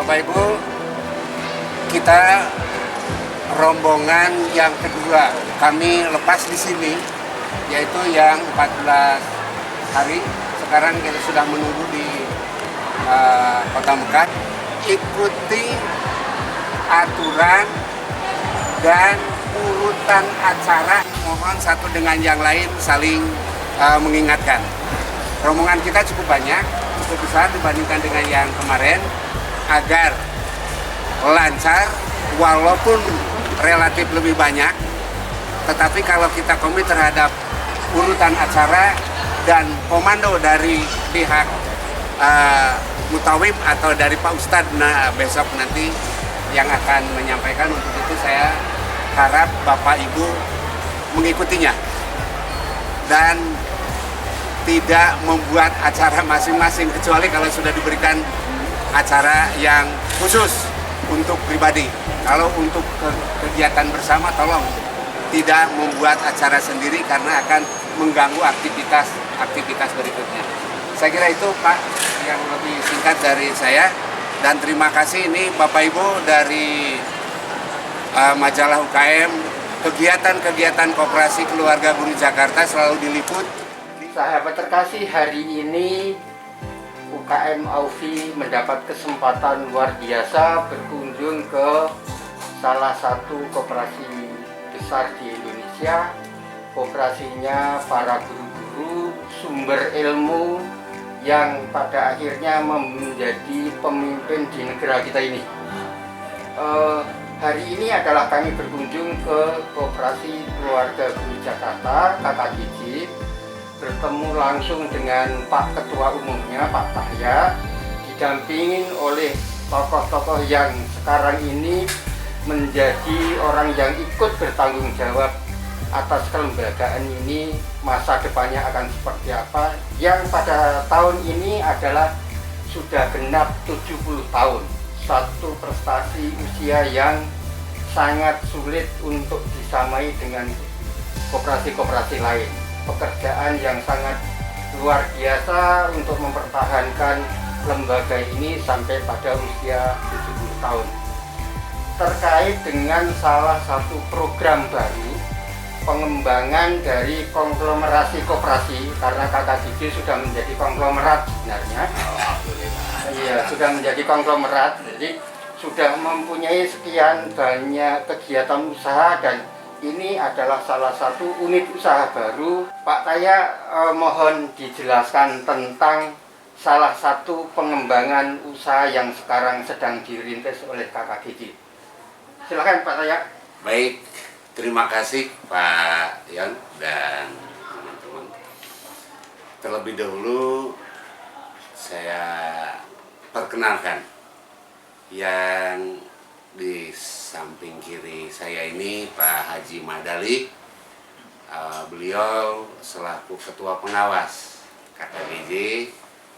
Bapak Ibu, kita rombongan yang kedua kami lepas di sini, yaitu yang 14 hari. Sekarang kita sudah menunggu di Kota Mekah. Ikuti aturan dan urutan acara. Mohon satu dengan yang lain saling mengingatkan. Rombongan kita cukup banyak, cukup besar dibandingkan dengan yang kemarin, agar lancar walaupun relatif lebih banyak, tetapi kalau kita komit terhadap urutan acara dan komando dari pihak Mutawib atau dari Pak Ustadz besok nanti yang akan menyampaikan, untuk itu saya harap Bapak Ibu mengikutinya dan tidak membuat acara masing-masing, kecuali kalau sudah diberikan acara yang khusus untuk pribadi. Kalau untuk kegiatan bersama, tolong tidak membuat acara sendiri karena akan mengganggu aktivitas berikutnya. Saya kira itu Pak yang lebih singkat dari saya, dan terima kasih ini Bapak Ibu dari majalah UKM, kegiatan-kegiatan Koperasi Keluarga Guru Jakarta selalu diliput. Sahabat terkasih, hari ini UKM Aufi mendapat kesempatan luar biasa berkunjung ke salah satu koperasi besar di Indonesia. Koperasinya para guru-guru sumber ilmu yang pada akhirnya menjadi pemimpin di negara kita ini. Hari ini adalah kami berkunjung ke Koperasi Keluarga Guru Jakarta, KKGJ, bertemu langsung dengan Pak Ketua Umumnya, Pak Tahya, didampingin oleh tokoh-tokoh yang sekarang ini menjadi orang yang ikut bertanggung jawab atas kelembagaan ini. Masa depannya akan seperti apa, yang pada tahun ini adalah sudah genap 70 tahun. Satu prestasi usia yang sangat sulit untuk disamai dengan koperasi-koperasi lain. Pekerjaan yang sangat luar biasa untuk mempertahankan lembaga ini sampai pada usia 70 tahun. Terkait dengan salah satu program baru, pengembangan dari konglomerasi koperasi, karena KKGJ sudah menjadi konglomerat sebenarnya. Iya, sudah menjadi konglomerat, jadi sudah mempunyai sekian banyak kegiatan usaha, dan ini adalah salah satu unit usaha baru. Pak Tahya, mohon dijelaskan tentang salah satu pengembangan usaha yang sekarang sedang dirintis oleh KKGJ. Silakan Pak Tahya. Baik, terima kasih Pak Yon dan teman-teman. Terlebih dahulu saya perkenalkan yang di samping kiri saya ini Pak Haji Madali. Beliau selaku Ketua Pengawas KKGJ,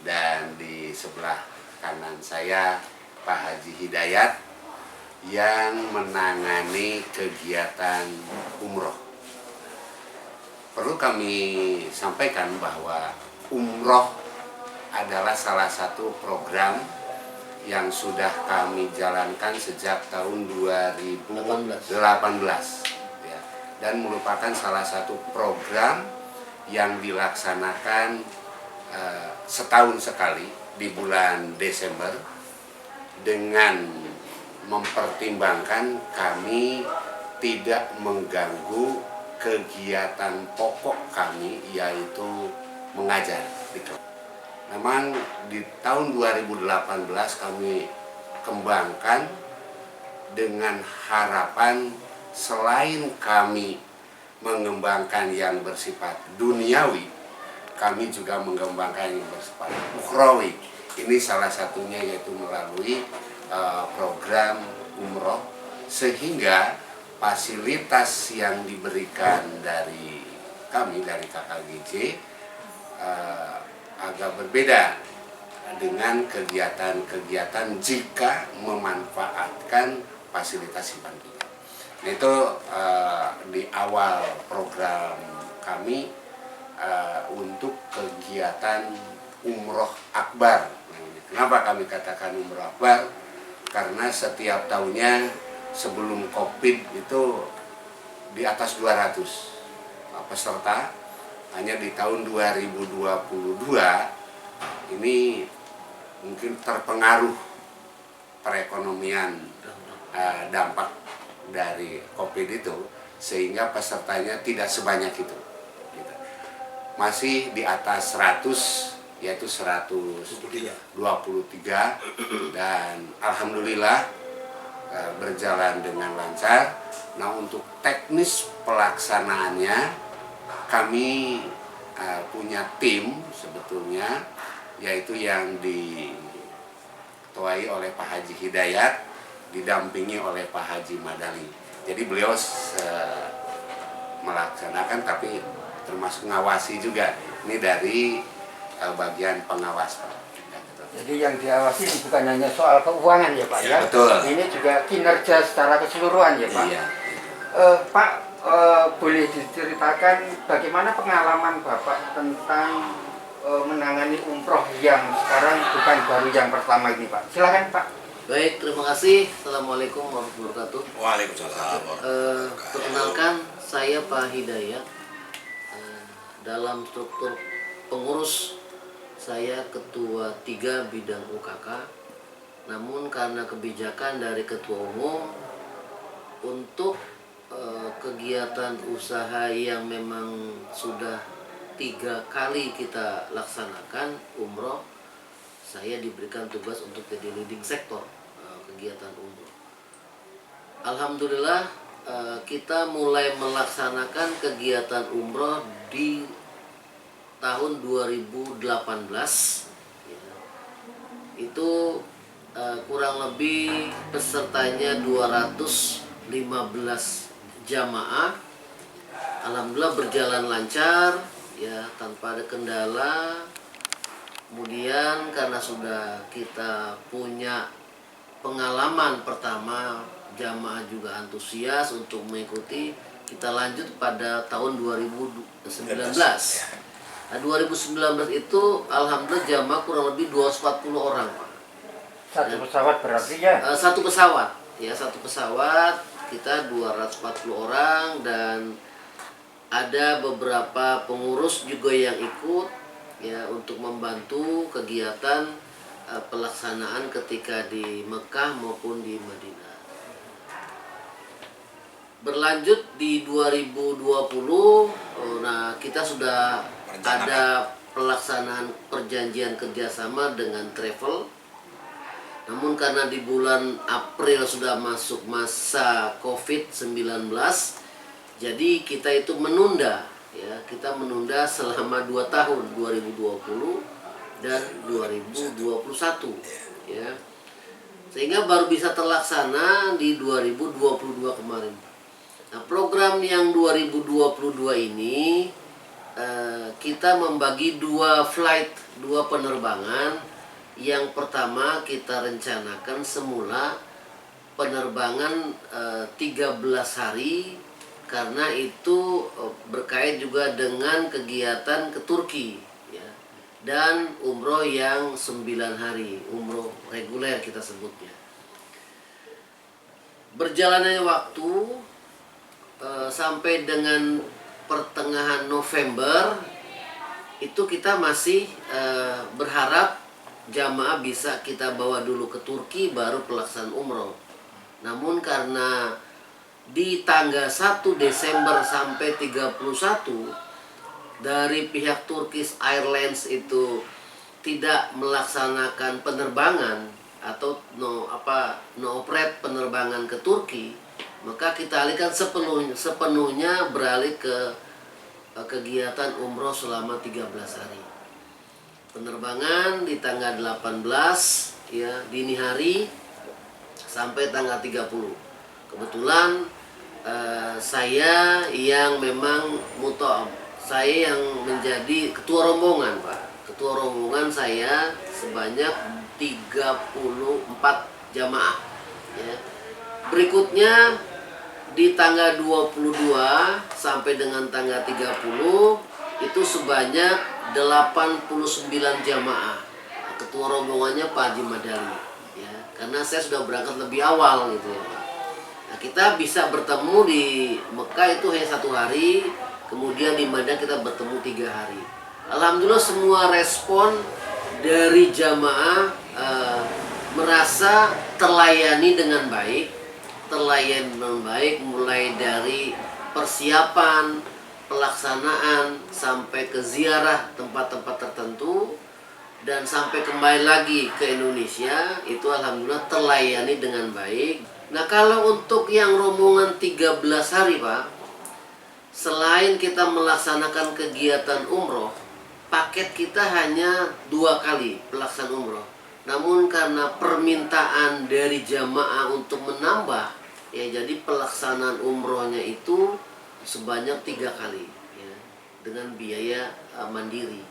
dan di sebelah kanan saya Pak Haji Hidayat yang menangani kegiatan umroh. Perlu kami sampaikan bahwa umroh adalah salah satu program yang sudah kami jalankan sejak tahun 2018 ya, dan merupakan salah satu program yang dilaksanakan setahun sekali di bulan Desember, dengan mempertimbangkan kami tidak mengganggu kegiatan pokok kami, yaitu mengajar di kelas. Memang di tahun 2018 kami kembangkan dengan harapan selain kami mengembangkan yang bersifat duniawi, kami juga mengembangkan yang bersifat ukhrawi. Ini salah satunya yaitu melalui program umroh, sehingga fasilitas yang diberikan dari kami, dari KKGJ, agak berbeda dengan kegiatan-kegiatan jika memanfaatkan fasilitas simpan pinjam. Itu di awal program kami untuk kegiatan umroh akbar. Kenapa kami katakan umroh akbar? karena setiap tahunnya sebelum COVID itu di atas 200 peserta. Hanya di tahun 2022 ini mungkin terpengaruh perekonomian, dampak dari COVID itu, sehingga pesertanya tidak sebanyak itu gitu. Masih di atas 100, yaitu 123, dan alhamdulillah berjalan dengan lancar. Nah, untuk teknis pelaksanaannya kami punya tim sebetulnya, yaitu yang diketuai oleh Pak Haji Hidayat, didampingi oleh Pak Haji Madali. Jadi beliau melaksanakan tapi termasuk ngawasi juga. Ini dari bagian pengawas, Pak. Jadi yang diawasi bukan hanya soal keuangan ya Pak ya? Betul. Ini juga kinerja secara keseluruhan ya Pak? Iya. Pak, boleh diceritakan bagaimana pengalaman Bapak tentang menangani umroh yang sekarang bukan baru yang pertama ini Pak? Silakan Pak. Baik, terima kasih. Assalamualaikum warahmatullahi wabarakatuh. Waalaikumsalam. Perkenalkan, saya Pak Hidayat. Dalam struktur pengurus, saya ketua 3 bidang UKK. Namun karena kebijakan dari ketua umum untuk kegiatan usaha yang memang sudah 3 kali kita laksanakan umroh, saya diberikan tugas untuk jadi leading sektor kegiatan umroh. Alhamdulillah kita mulai melaksanakan kegiatan umroh di tahun 2018 ya. Itu kurang lebih pesertanya 215 jamaah. Alhamdulillah berjalan lancar ya, tanpa ada kendala. Kemudian karena sudah kita punya pengalaman pertama, jamaah juga antusias untuk mengikuti, kita lanjut pada tahun 2019. Nah, 2019 itu alhamdulillah jamaah kurang lebih 240 orang, Pak. Satu pesawat berarti ya? Satu pesawat, ya satu pesawat kita 240 orang, dan ada beberapa pengurus juga yang ikut ya untuk membantu kegiatan pelaksanaan ketika di Mekah maupun di Madinah. Berlanjut di 2020, nah kita sudah ada pelaksanaan perjanjian kerjasama dengan travel. Namun karena di bulan April sudah masuk masa COVID-19, jadi kita itu menunda ya, kita menunda selama 2 tahun, 2020 dan 2021 ya. Sehingga baru bisa terlaksana di 2022 kemarin. Nah, program yang 2022 ini kita membagi 2 flight, 2 penerbangan. Yang pertama kita rencanakan semula penerbangan 13 hari, karena itu berkait juga dengan kegiatan ke Turki ya. Dan umroh yang 9 hari, umroh reguler kita sebutnya. Berjalannya waktu sampai dengan pertengahan November itu kita masih berharap jamaah bisa kita bawa dulu ke Turki baru pelaksanaan umroh. Namun karena di tanggal 1 Desember sampai 31 dari pihak Turkish Airlines itu tidak melaksanakan penerbangan atau no operate penerbangan ke Turki, maka kita alihkan sepenuhnya beralih ke kegiatan umroh selama 13 hari. Penerbangan di tanggal 18 ya, dini hari sampai tanggal 30. Kebetulan saya yang memang saya yang menjadi ketua rombongan, Pak. Ketua rombongan saya sebanyak 34 jamaah ya. Berikutnya di tanggal 22 sampai dengan tanggal 30 itu sebanyak 89 jamaah. Ketua rombongannya Pak Haji Madali ya. karena saya sudah berangkat lebih awal gitu ya Pak. Nah, kita bisa bertemu di Mekah itu hanya 1 hari, kemudian di Madinah kita bertemu 3 hari. Alhamdulillah semua respon dari jamaah merasa terlayani dengan baik, mulai dari persiapan, pelaksanaan, sampai ke ziarah tempat-tempat tertentu, dan sampai kembali lagi ke Indonesia, itu alhamdulillah terlayani dengan baik. Nah, kalau untuk yang rombongan 13 hari Pak, selain kita melaksanakan kegiatan umroh, paket kita hanya 2 kali pelaksanaan umroh. Namun karena permintaan dari jamaah untuk menambah, ya jadi pelaksanaan umrohnya itu sebanyak 3 kali ya, dengan biaya mandiri.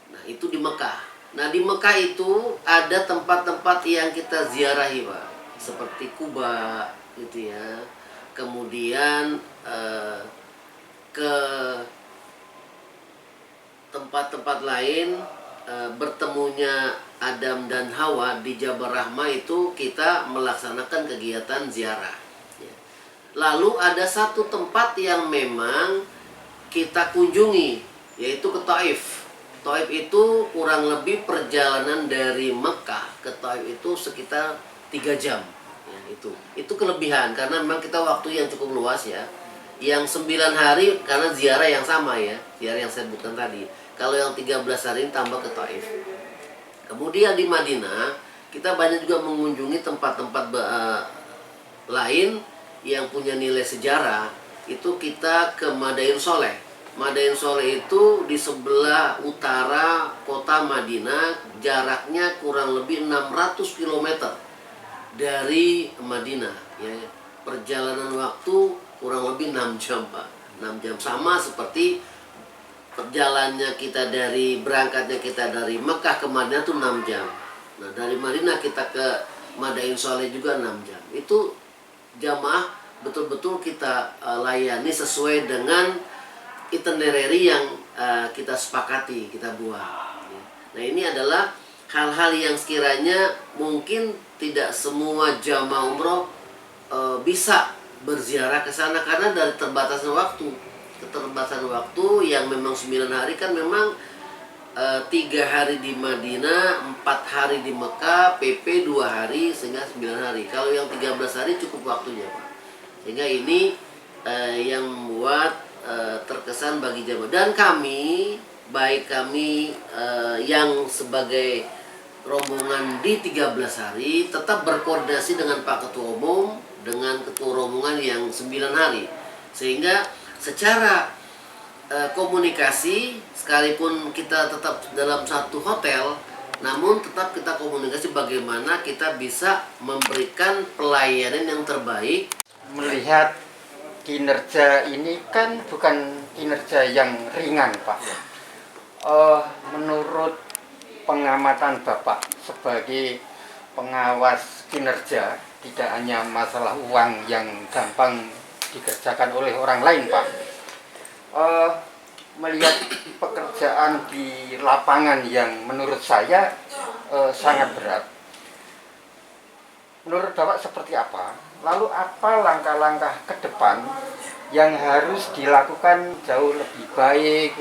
Nah, itu di Mekah. Nah, di Mekah itu ada tempat-tempat yang kita ziarahi Pak, seperti Kuba gitu ya. Kemudian ke tempat-tempat lain, bertemunya Adam dan Hawa di Jabal Rahmah itu kita melaksanakan kegiatan ziarah ya. Lalu ada satu tempat yang memang kita kunjungi, yaitu ke Taif. Taif itu kurang lebih perjalanan dari Mekah ke Taif itu sekitar 3 jam ya, itu kelebihan karena memang kita waktu yang cukup luas ya. Yang 9 hari karena ziarah yang sama ya, ziarah yang saya sebutkan tadi. Kalau yang 13 hari ini tambah ke Taif. Kemudian di Madinah kita banyak juga mengunjungi tempat-tempat lain yang punya nilai sejarah. Itu kita ke Madain Soleh. Madain Soleh itu di sebelah utara kota Madinah, jaraknya kurang lebih 600 km dari Madinah ya. Perjalanan waktu kurang lebih 6 jam Pak. 6 jam sama seperti perjalanannya kita berangkatnya kita dari Mekah ke Madinah itu 6 jam. Nah, dari Madinah kita ke Madain Soleh juga 6 jam. Itu jamaah betul-betul kita layani sesuai dengan itinerary yang kita sepakati, kita buat. Nah, ini adalah hal-hal yang sekiranya mungkin tidak semua jamaah umroh bisa berziarah ke sana karena dari keterbatasan waktu yang memang 9 hari kan memang 3 hari di Madinah, 4 hari di Mekah, PP 2 hari sehingga 9 hari. Kalau yang 13 hari cukup waktunya Pak. Sehingga ini yang membuat terkesan bagi jamaah. Dan baik kami yang sebagai rombongan di 13 hari tetap berkoordinasi dengan Pak Ketua Umum, dengan ketua rombongan yang 9 hari. Sehingga secara komunikasi, sekalipun kita tetap dalam satu hotel, namun tetap kita komunikasi bagaimana kita bisa memberikan pelayanan yang terbaik. Melihat kinerja ini kan bukan kinerja yang ringan Pak. Menurut pengamatan Bapak sebagai pengawas kinerja, tidak hanya masalah uang yang gampang dikerjakan oleh orang lain Pak. Melihat pekerjaan di lapangan yang menurut saya sangat berat. Menurut Bapak seperti apa? Lalu apa langkah-langkah ke depan yang harus dilakukan jauh lebih baik?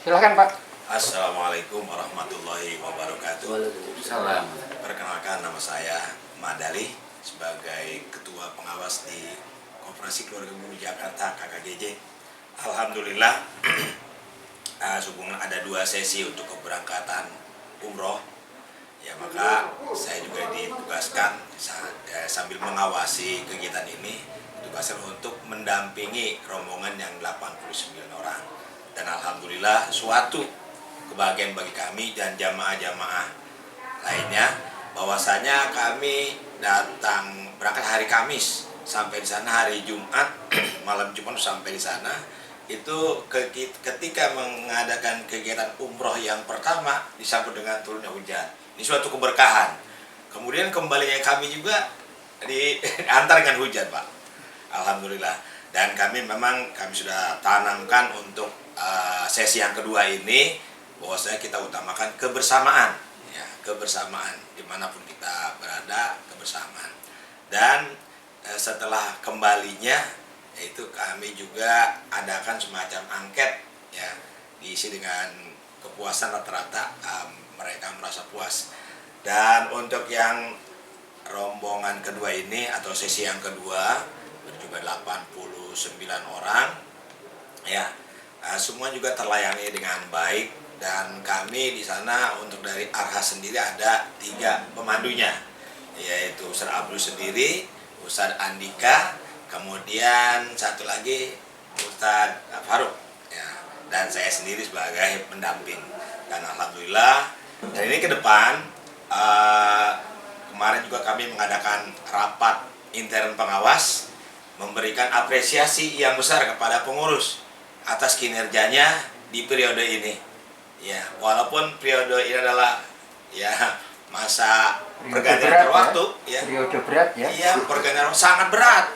Silakan Pak. Assalamualaikum warahmatullahi wabarakatuh. Waalaikumsalam. Perkenalkan, nama saya Madali sebagai Ketua Pengawas di Koperasi Keluarga Guru Jakarta KKGJ. Alhamdulillah, sehubungan ada 2 sesi untuk keberangkatan umroh. Ya, maka saya juga ditugaskan sambil mengawasi kegiatan ini, ditugaskan untuk mendampingi rombongan yang 89 orang. Dan alhamdulillah suatu kebahagiaan bagi kami dan jamaah-jamaah lainnya, bahwasanya kami berangkat hari Kamis, sampai di sana hari Jumat, malam Jumat sampai di sana. Itu ketika mengadakan kegiatan umroh yang pertama disambut dengan turunnya hujan. Ini suatu keberkahan. Kemudian kembalinya kami juga diantar dengan hujan Pak. Alhamdulillah. Dan kami sudah tanamkan untuk sesi yang kedua ini, bahwasanya kita utamakan kebersamaan. Ya, kebersamaan dimanapun kita berada, kebersamaan. Dan setelah kembalinya itu kami juga adakan semacam angket ya, diisi dengan kepuasan rata-rata, mereka merasa puas. Dan untuk yang rombongan kedua ini atau sesi yang kedua berjumlah 89 orang ya, semua juga terlayani dengan baik. Dan kami di sana untuk dari Arha sendiri ada 3 pemandunya, yaitu Ustaz Abdul sendiri, Ustaz Andika, kemudian satu lagi Ustaz Faruk ya, dan saya sendiri sebagai pendamping. Dan alhamdulillah, dan ini ke depan kemarin juga kami mengadakan rapat intern pengawas, memberikan apresiasi yang besar kepada pengurus atas kinerjanya di periode ini. Ya, walaupun periode ini adalah ya masa pergantian waktu ya. Periode berat ya. Iya, pergantian sangat berat.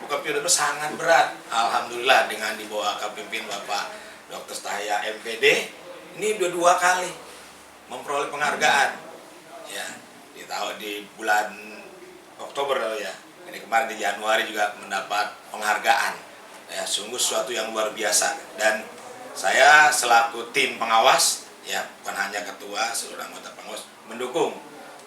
Bukan periode sangat berat. Alhamdulillah dengan di bawah kepemimpinan Bapak Dr. Stahya MPD, ini dua kali memperoleh penghargaan. Ya, di bulan Oktober lalu ya. Ini kemarin di Januari juga mendapat penghargaan. Ya, sungguh sesuatu yang luar biasa. Dan saya selaku tim pengawas, ya bukan hanya ketua, seluruh anggota pengawas mendukung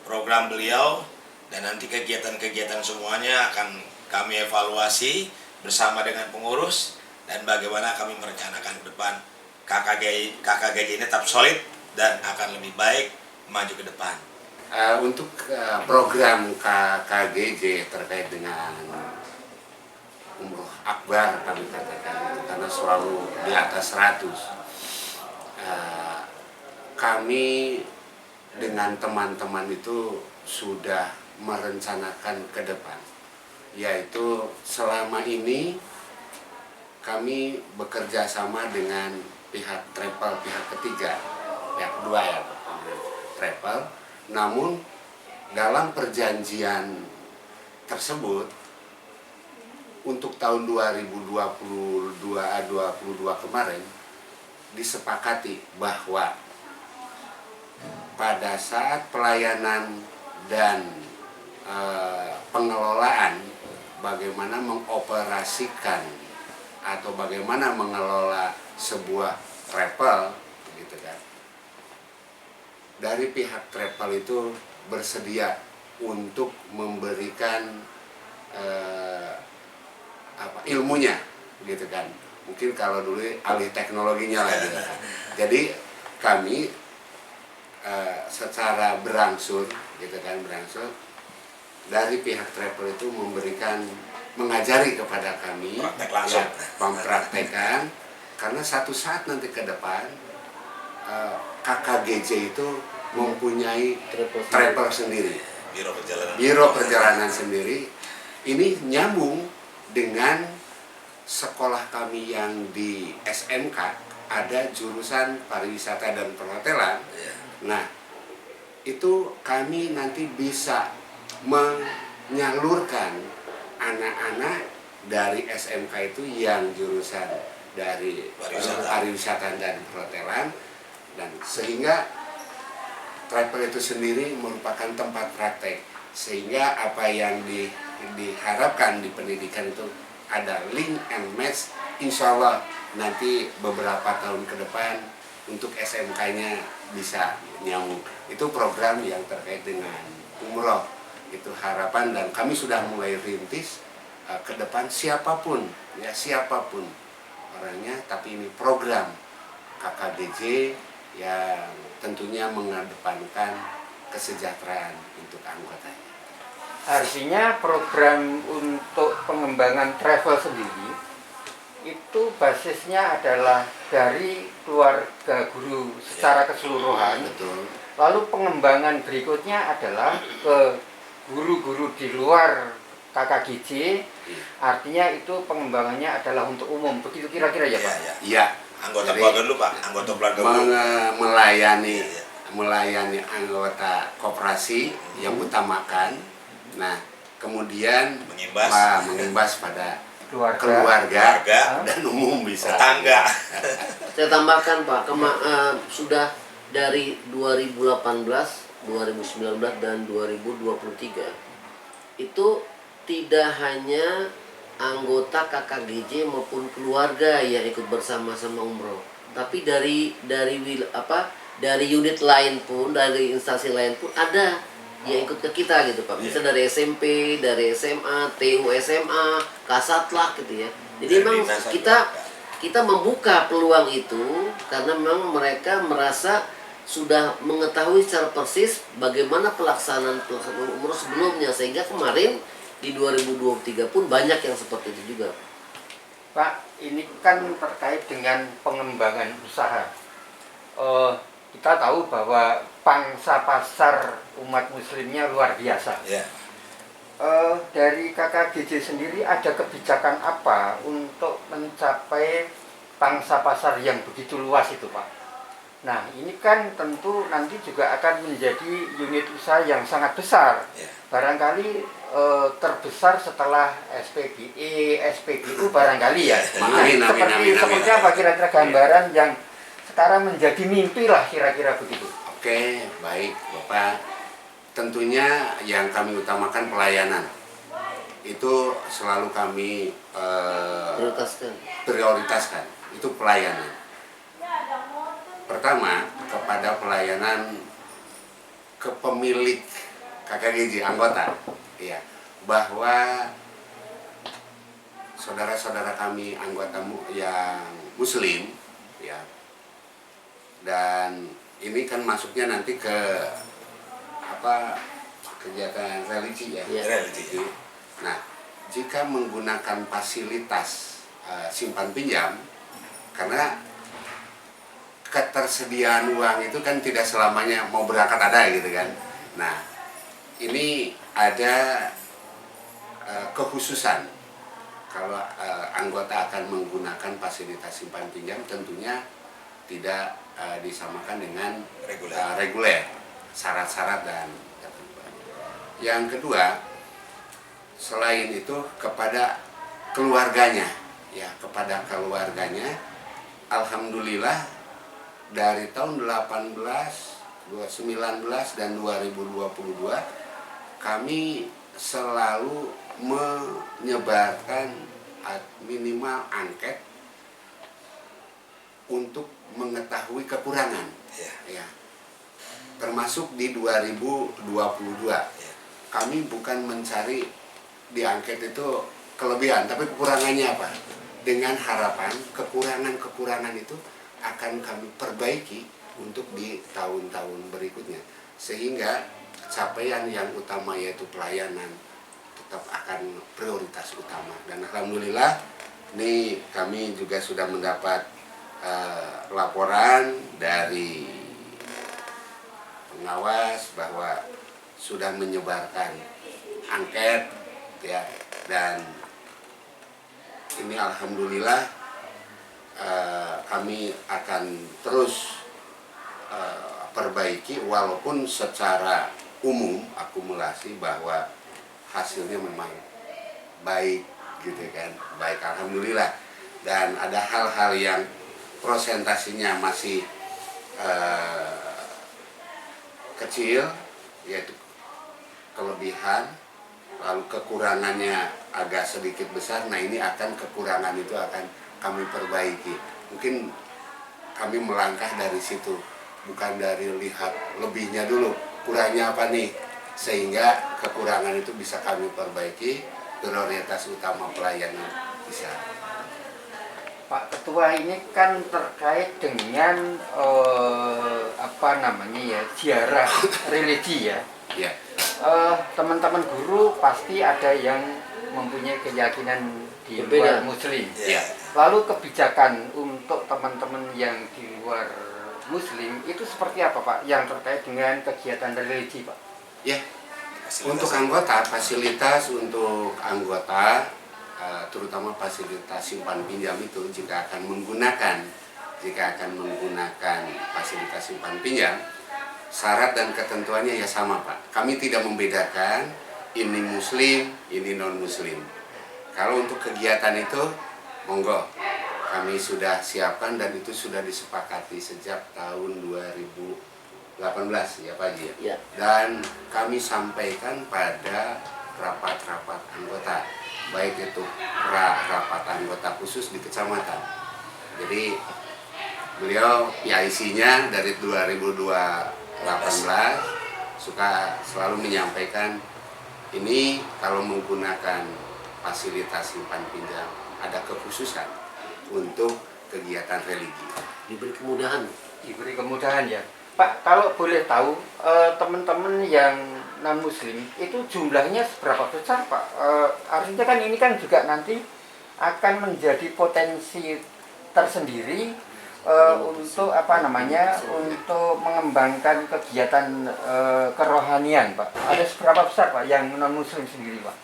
program beliau, dan nanti kegiatan-kegiatan semuanya akan kami evaluasi bersama dengan pengurus, dan bagaimana kami merencanakan ke depan KKGJ ini tetap solid dan akan lebih baik maju ke depan. Untuk program KKGJ terkait dengan umroh akbar kami katakan, karena selalu di atas 100, kami dengan teman-teman itu sudah merencanakan ke depan, yaitu selama ini kami bekerja sama dengan pihak travel, pihak ketiga, pihak kedua ya, travel. Namun dalam perjanjian tersebut untuk tahun 2022 kemarin disepakati bahwa pada saat pelayanan dan pengelolaan, bagaimana mengoperasikan atau bagaimana mengelola sebuah travel gitu kan, dari pihak travel itu bersedia untuk memberikan ilmunya gitu kan, mungkin kalau dulu alih teknologinya lah gitu kan. Jadi kami secara berangsur gitu kan, berangsur dari pihak travel itu mengajari kepada kami ya, mempraktekkan, karena satu saat nanti ke depan KKGJ itu mempunyai travel sendiri, biro perjalanan sendiri. Ini nyambung dengan sekolah kami yang di SMK, ada jurusan pariwisata dan perhotelan. Nah, itu kami nanti bisa menyalurkan anak-anak dari SMK itu yang jurusan dari pariwisata dan perhotelan, dan sehingga travel itu sendiri merupakan tempat praktek, sehingga apa yang diharapkan di pendidikan itu ada link and match. Insya Allah nanti beberapa tahun ke depan untuk SMK-nya bisa nyambung. Itu program yang terkait dengan umroh, itu harapan, dan kami sudah mulai rintis ke depan siapapun ya, siapapun orangnya, tapi ini program KKGJ yang tentunya mengedepankan kesejahteraan untuk anggotanya. Artinya program untuk pengembangan travel sendiri itu basisnya adalah dari keluarga guru secara keseluruhan. Betul. Lalu pengembangan berikutnya adalah ke guru-guru di luar KKGJ. Artinya itu pengembangannya adalah untuk umum. Begitu kira-kira ya Pak? Iya. Anggota keluarga dulu Pak, anggota keluarga dulu. Melayani anggota koperasi yang utamakan. Nah, kemudian mengimbas pada keluarga dan umum bisa. Tetangga. Saya tambahkan Pak, sudah dari 2018 2019 dan 2023 itu tidak hanya anggota KKGJ maupun keluarga yang ikut bersama-sama umroh, tapi dari unit lain pun, dari instansi lain pun ada yang ikut ke kita gitu Pak. Bisa dari SMP, dari SMA, TU SMA, Kasatlah gitu ya. Jadi memang kita membuka peluang itu karena memang mereka merasa sudah mengetahui secara persis bagaimana pelaksanaan umroh sebelumnya, sehingga kemarin di 2023 pun banyak yang seperti itu juga. Pak, ini kan terkait dengan pengembangan usaha. Kita tahu bahwa pangsa pasar umat muslimnya luar biasa. Ya. Dari KKGJ sendiri ada kebijakan apa untuk mencapai pangsa pasar yang begitu luas itu Pak? Nah, ini kan tentu nanti juga akan menjadi unit usaha yang sangat besar. Ya. Barangkali terbesar setelah SPBE, SPBU barangkali ya. Amin, amin, amin, seperti apa kira-kira gambaran yang sekarang menjadi mimpi lah kira-kira begitu. Oke, baik Bapak. Tentunya yang kami utamakan pelayanan. Itu selalu kami prioritaskan. Itu pelayanan. Pertama, kepada pelayanan ke pemilik KKGJ anggota, ya, bahwa saudara-saudara kami anggota yang muslim, ya, dan ini kan masuknya nanti ke kegiatan religi ya, religi. Nah, jika menggunakan fasilitas simpan pinjam, karena ketersediaan uang itu kan tidak selamanya mau berangkat ada gitu kan. Nah, ini ada kekhususan kalau anggota akan menggunakan fasilitas simpan pinjam, tentunya tidak disamakan dengan reguler, syarat-syarat dan ketentuan. Yang kedua, selain itu kepada keluarganya, ya, kepada keluarganya, alhamdulillah dari tahun 18, 2019 dan 2022 kami selalu menyebarkan minimal angket untuk mengetahui kekurangan, ya. Termasuk di 2022 kami bukan mencari di angket itu kelebihan, tapi kekurangannya apa, dengan harapan kekurangan itu akan kami perbaiki untuk di tahun-tahun berikutnya, sehingga capaian yang utama yaitu pelayanan tetap akan prioritas utama. Dan alhamdulillah ini kami juga sudah mendapat laporan dari pengawas bahwa sudah menyebarkan angket, ya, dan ini alhamdulillah kami akan terus perbaiki, walaupun secara umum akumulasi bahwa hasilnya memang baik gitu kan, baik alhamdulillah. Dan ada hal-hal yang prosentasinya masih kecil, yaitu kelebihan, lalu kekurangannya agak sedikit besar. Nah, ini kekurangan itu akan kami perbaiki. Mungkin kami melangkah dari situ, bukan dari lihat lebihnya dulu, kurangnya apa nih, sehingga kekurangan itu bisa kami perbaiki, prioritas utama pelayanan bisa. Pak Ketua, ini kan terkait dengan ziarah religi ya. Ya. Teman-teman guru pasti ada yang mempunyai keyakinan di luar muslim. Ya. Lalu kebijakan untuk teman-teman yang di luar muslim itu seperti apa Pak, yang terkait dengan kegiatan religi Pak? Ya, untuk anggota, fasilitas untuk anggota, terutama fasilitas simpan pinjam itu jika akan menggunakan fasilitas simpan pinjam, syarat dan ketentuannya ya sama Pak. Kami tidak membedakan ini muslim, ini non muslim. Kalau untuk kegiatan itu, monggo, kami sudah siapkan dan itu sudah disepakati sejak tahun 2017 18 ya Pak Haji ya. Ya. Dan kami sampaikan pada rapat-rapat anggota, baik itu rapat anggota khusus di kecamatan. Jadi beliau PIC-nya dari 2018 suka selalu menyampaikan ini kalau menggunakan fasilitas simpan pinjam ada kekhususan untuk kegiatan religi. Diberi kemudahan. Diberi kemudahan ya. Pak, kalau boleh tahu teman-teman yang non muslim itu jumlahnya seberapa besar Pak? Artinya kan ini kan juga nanti akan menjadi potensi tersendiri untuk apa namanya, untuk mengembangkan kegiatan kerohanian Pak. Ada seberapa besar Pak yang non muslim sendiri Pak?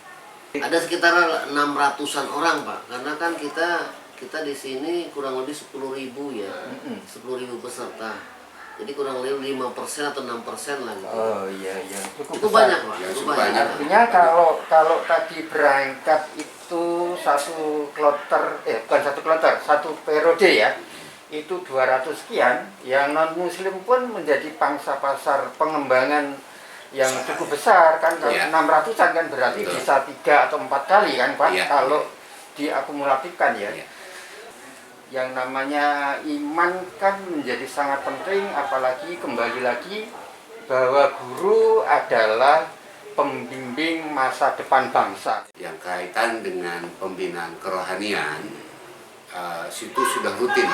Ada sekitar 600-an orang Pak, karena kan kita di sini kurang lebih 10.000 ya, 10.000 peserta. Jadi kurang lebih 5% atau 6% lah gitu. Oh iya iya, Itu banyak Pak, Ya, itu cukup banyak. banyak. Artinya kalau tadi berangkat itu satu periode ya, itu 200 sekian, yang non muslim pun menjadi pangsa pasar pengembangan yang cukup besar kan. Kalau Iya. 600-an kan berarti Betul. bisa 3 atau 4 kali kan Pak, Iya, kalau diakumulatifkan ya. Iya. Yang namanya iman kan menjadi sangat penting, apalagi kembali lagi bahwa guru adalah pembimbing masa depan bangsa. Yang kaitan dengan pembinaan kerohanian, situ sudah rutin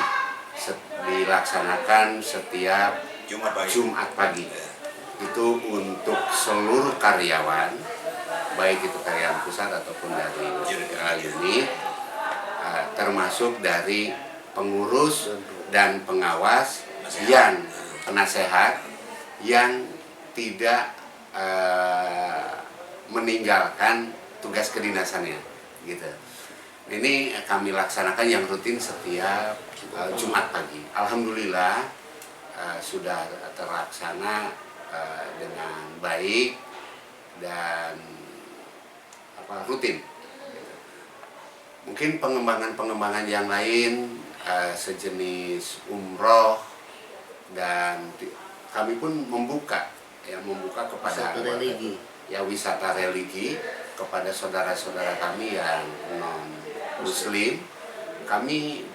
dilaksanakan setiap Jumat pagi. Itu untuk seluruh karyawan, baik itu karyawan pusat ataupun dari unit, termasuk dari pengurus dan pengawas yang penasehat yang tidak meninggalkan tugas kedinasannya, gitu. Ini kami laksanakan yang rutin setiap Jumat pagi. Alhamdulillah sudah terlaksana dengan baik dan rutin. Mungkin pengembangan yang lain sejenis umroh, dan kami pun membuka kepada Wisata religi. wisata religi kepada saudara-saudara kami yang non muslim. Kami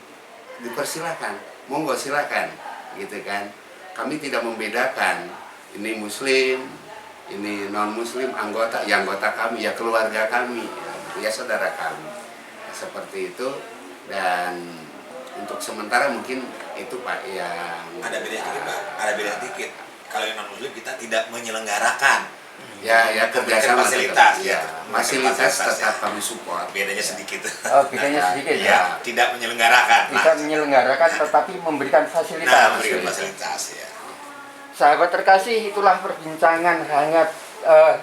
dipersilakan, monggo silakan, gitu kan. Kami tidak membedakan ini muslim, ini non muslim, anggota kami, ya keluarga kami, ya saudara kami, seperti itu. Dan untuk sementara mungkin itu Pak yang Ada beda sedikit Pak, ada beda sedikit. Kalau yang non muslim kita tidak menyelenggarakan. ya kerjasama fasilitas, tetap, ya gitu. fasilitas Fasilitas, tetap ya. kami support. Bedanya sedikit. Oh, bedanya sedikit ya. Ya, tidak menyelenggarakan. Tidak menyelenggarakan tetapi memberikan fasilitas. Nah, memberikan fasilitas ya. Sahabat terkasih, itulah perbincangan hangat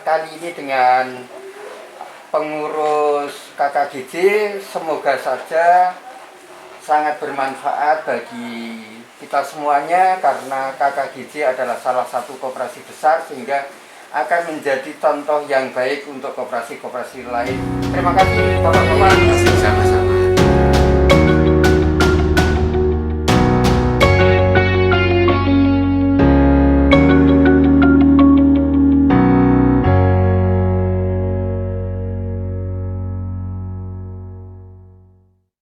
kali ini dengan pengurus KKGJ. Semoga saja sangat bermanfaat bagi kita semuanya, karena KKGJ adalah salah satu koperasi besar sehingga akan menjadi contoh yang baik untuk koperasi-koperasi lain. Terima kasih Bapak-Bapak. Sama-sama.